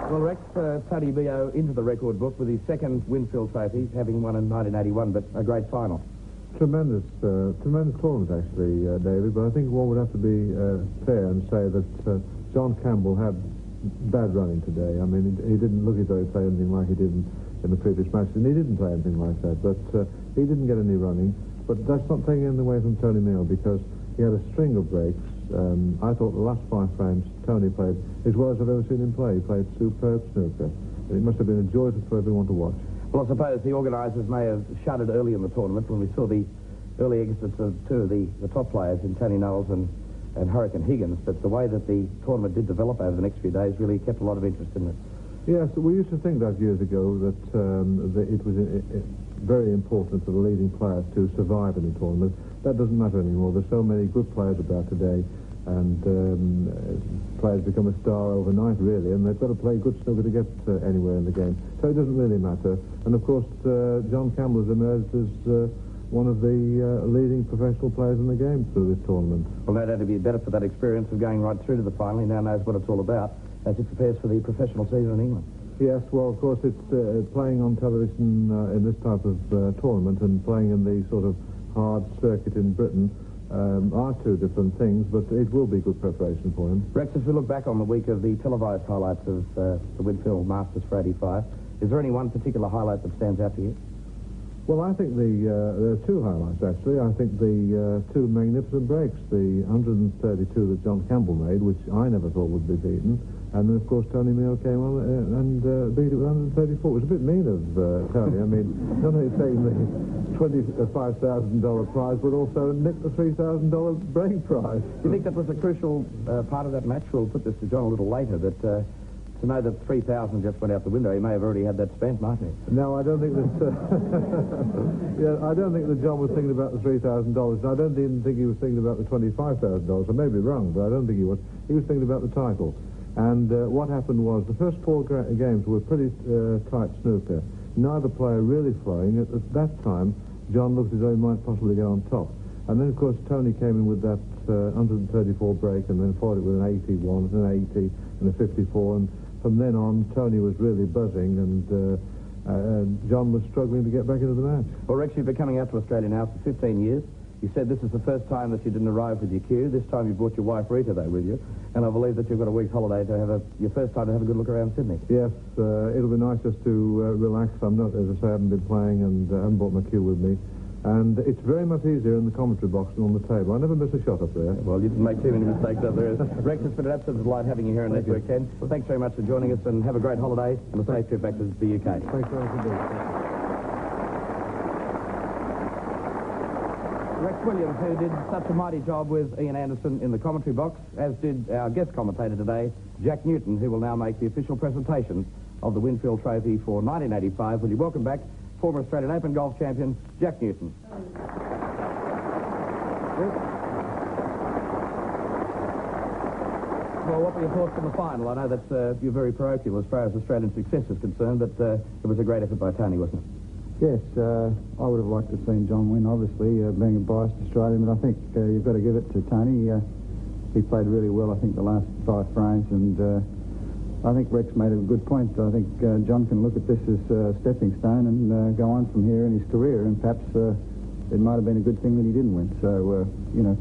Well, Rex, Tony Mio into the record book with his second Winfield trophy, having won in 1981, but a great final. Tremendous tournament, actually, David, but I think one would have to be fair and say that John Campbell had bad running today. I mean, he didn't look as though he played anything like he did in the previous matches, and he didn't play anything like that, but he didn't get any running. But that's not taking anything away from Tony Mio, because he had a string of breaks. I thought the last 5 frames Tony played as well as I've ever seen him play. He played superb snooker. It must have been a joy for everyone to watch. Well, I suppose the organisers may have shuddered early in the tournament when we saw the early exits of 2 of the top players in Tony Knowles and Hurricane Higgins, but the way that the tournament did develop over the next few days really kept a lot of interest in it. Yes, we used to think that years ago that it was very important for the leading players to survive in the tournament. That doesn't matter anymore. There's so many good players about today, and players become a star overnight, really, and they've got to play good snooker to get anywhere in the game. So it doesn't really matter. And, of course, John Campbell has emerged as one of the leading professional players in the game through this tournament. Well, no doubt to be better for that experience of going right through to the final. He now knows what it's all about as he prepares for the professional season in England. Yes, well, of course, it's playing on television in this type of tournament and playing in the sort of hard circuit in Britain are 2 different things, but it will be good preparation for him. Rex, as we look back on the week of the televised highlights of the Winfield Masters for 85, is there any one particular highlight that stands out to you? Well, I think there are 2 highlights, actually. I think the 2 magnificent breaks, the 132 that John Campbell made, which I never thought would be beaten, and then, of course, Tony Mio came on and beat it with 134. It was a bit mean of Tony. I mean, not only taking the $25,000 prize, but also nicked the $3,000 break prize. Do you think that was a crucial part of that match? We'll put this to John a little later, but to know that 3,000 just went out the window, he may have already had that spent, mightn't he? No, I don't think that. Yeah, I don't think that John was thinking about the $3,000. I don't even think he was thinking about the $25,000. I may be wrong, but I don't think he was. He was thinking about the title. And what happened was the first 4 games were pretty tight snooker. Neither player really flowing. At that time, John looked as though he might possibly get on top. And then, of course, Tony came in with that 134 break and then followed it with an 81, an 80, and a 54. And from then on, Tony was really buzzing, and John was struggling to get back into the match. Well, Rex, you've been coming out to Australia now for 15 years. You said this is the first time that you didn't arrive with your cue. This time you brought your wife Rita, though, with you. And I believe that you've got a week's holiday to have your first time to have a good look around Sydney. Yes, it'll be nice just to relax. I'm not, as I say, I haven't been playing and haven't brought my cue with me. And it's very much easier in the commentary box than on the table. I never miss a shot up there. Well, you didn't make too many mistakes up there. Rex, it's been an absolute delight having you here in Network 10. Well, thanks very much for joining us, and have a great holiday and a safe trip back to the UK. Thanks very much indeed. Rex Williams, who did such a mighty job with Ian Anderson in the commentary box, as did our guest commentator today, Jack Newton, who will now make the official presentation of the Winfield Trophy for 1985. Will you welcome back former Australian Open golf champion, Jack Newton. Well, what were your thoughts on the final? I know that you're very parochial as far as Australian success is concerned, but it was a great effort by Tony, wasn't it? Yes, I would have liked to have seen John win, obviously, being a biased Australian, but I think you've got to give it to Tony. He played really well, I think, the last 5 frames, and I think Rex made a good point. I think John can look at this as a stepping stone and go on from here in his career, and perhaps it might have been a good thing that he didn't win. So,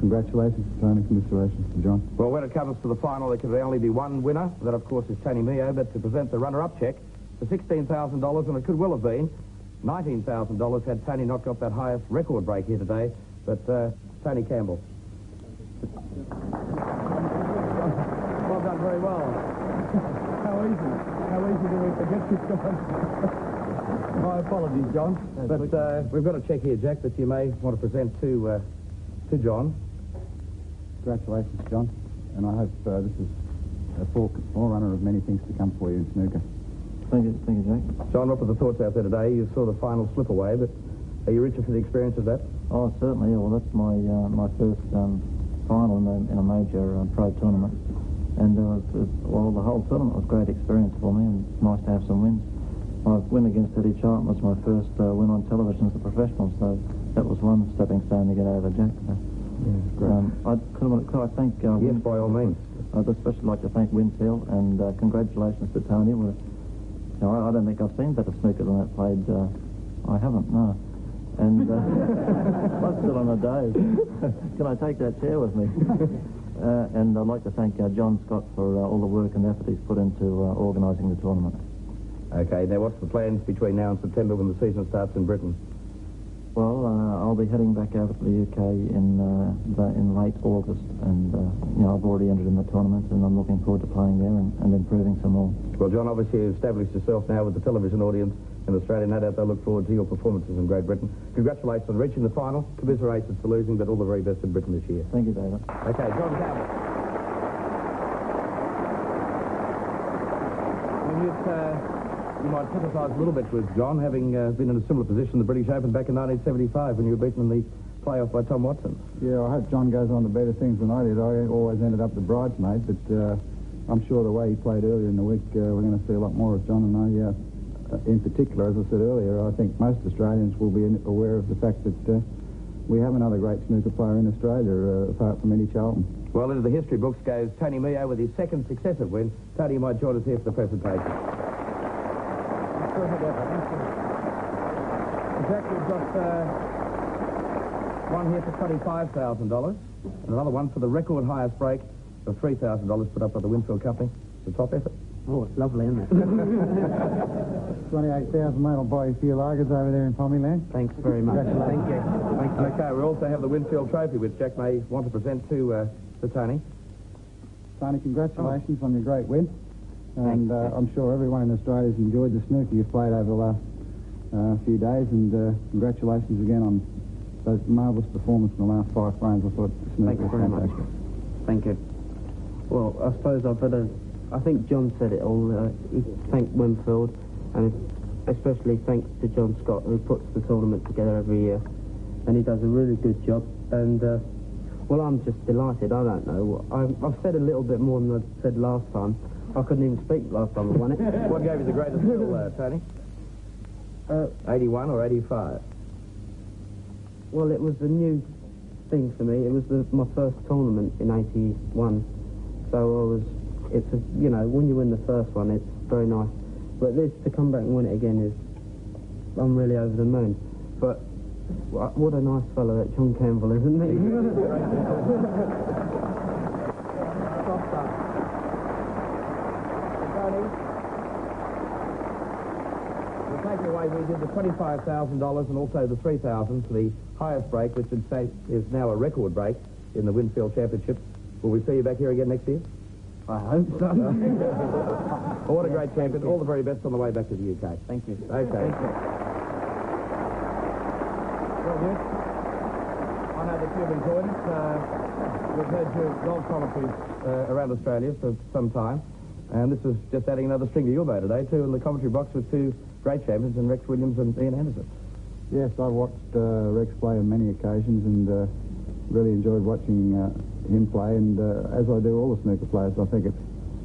congratulations to Tony, commiserations to John. Well, when it comes to the final, there can only be one winner. That, of course, is Tony Mio, but to present the runner-up cheque for $16,000, and it could well have been $19,000 had Tony not got that highest record break here today, but Tony Campbell. Well done, very well. How easy do we forget this guy? My apologies, John. But we've got a cheque here, Jack, that you may want to present to John. Congratulations, John. And I hope this is a forerunner of many things to come for you in snooker. Thank you, Jack. John, what were the thoughts out there today? You saw the final slip away, but are you richer for the experience of that? Oh, certainly. Yeah, well, that's my first final in a major pro tournament. And the whole tournament was a great experience for me, and it's nice to have some wins. My win against Eddie Charlton was my first win on television as a professional, so that was one stepping stone to get over Jack. So, yeah, great. Could I thank... yes, by all means. I'd especially like to thank Winfield, and congratulations to Tony. I don't think I've seen better snooker than that played. I haven't, no. And I'm still on a daze. Can I take that chair with me? And I'd like to thank John Scott for all the work and effort he's put into organising the tournament. Okay, now what's the plans between now and September when the season starts in Britain? Well, I'll be heading back over to the UK in late August, and I've already entered in the tournament, and I'm looking forward to playing there and improving some more. Well, John, obviously you've established yourself now with the television audience in Australia. No doubt they'll look forward to your performances in Great Britain. Congratulations on reaching the final. Commiserations for losing, but all the very best in Britain this year. Thank you, David. Okay, John Campbell. You might sympathise a little bit with John, having been in a similar position in the British Open back in 1975 when you were beaten in the playoff by Tom Watson. Yeah, I hope John goes on to better things than I did. I always ended up the bridesmaid, but I'm sure the way he played earlier in the week, we're going to see a lot more of John. And in particular, as I said earlier, I think most Australians will be aware of the fact that we have another great snooker player in Australia, apart from Eddie Charlton. Well, into the history books goes Tony Mio with his second successive win. Tony, you might join us here for the presentation. Jack, we've got one here for $25,000 and another one for the record highest break of $3,000 put up by the Winfield Company. The top effort. Oh, it's lovely, isn't it? 28,000, mate. I'll buy you a few lagers over there in Pommyland. Thanks very much. Thank you. Thank you. Okay, we also have the Winfield Trophy, which Jack may want to present to Tony. Tony, congratulations on your great win. And I'm sure everyone in Australia has enjoyed the snooker you've played over the last few days, and congratulations again on those marvellous performances in the last 5 frames. I thought the snooker was fantastic. Thank you. Well, I suppose I think John said it all. He thanked Winfield, and especially thanks to John Scott, who puts the tournament together every year. And he does a really good job. And, well, I'm just delighted. I don't know. I've said a little bit more than I said last time. I couldn't even speak last time I won it. What gave you the greatest thrill, Tony? 81 or 85? Well, it was a new thing for me. It was my first tournament in 81. So when you win the first one, it's very nice. But this, to come back and win it again, I'm really over the moon. But what a nice fellow that John Campbell is, isn't he? We'll take away, we did the $25,000 and also the $3,000 for the highest break, which in fact is now a record break in the Winfield Championship. Will we see you back here again next year? I hope so. Well, what a great champion. All the very best on the way back to the UK. Thank you. Okay. Thank you. Well, yes. I know that you've enjoyed it. We've heard your golf commentaries around Australia for some time. And this is just adding another string to your bow today, too, in the commentary box with 2 great champions, and Rex Williams and Ian Anderson. Yes, I watched Rex play on many occasions and really enjoyed watching him play. And as I do all the snooker players, I think it's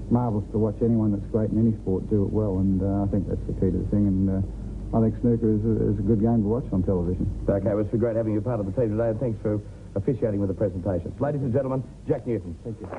marvellous to watch anyone that's great in any sport do it well. And I think that's the key to the thing. And I think snooker is a good game to watch on television. Okay, well, it's been great having you part of the team today, and thanks for officiating with the presentation. Ladies and gentlemen, Jack Newton. Thank you.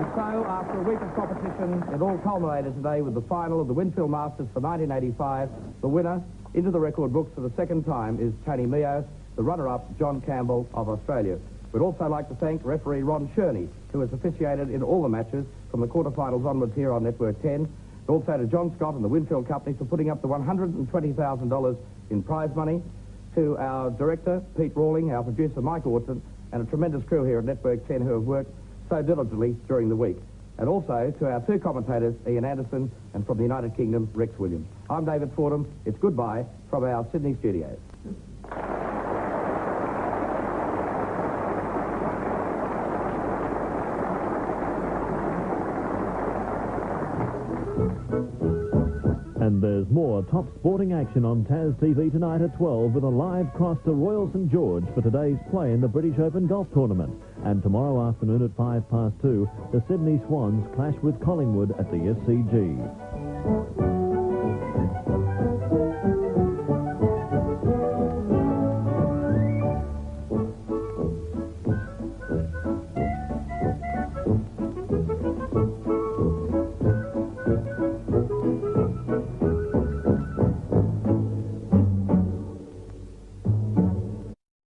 And so, after a week of competition, it all culminated today with the final of the Winfield Masters for 1985. The winner, into the record books for the second time, is Tony Mio, the runner-up, John Campbell of Australia. We'd also like to thank referee Ron Cherney, who has officiated in all the matches from the quarterfinals onwards here on Network 10. And also to John Scott and the Winfield Company for putting up the $120,000 in prize money. To our director, Pete Rawling, our producer, Mike Orton, and a tremendous crew here at Network 10 who have worked so diligently during the week. And also to our 2 commentators, Ian Anderson, and from the United Kingdom, Rex Williams. I'm David Fordham. It's goodbye from our Sydney studios. And there's more top sporting action on Taz TV tonight at 12 with a live cross to Royal St George for today's play in the British Open Golf Tournament. And tomorrow afternoon at 2:05, the Sydney Swans clash with Collingwood at the SCG.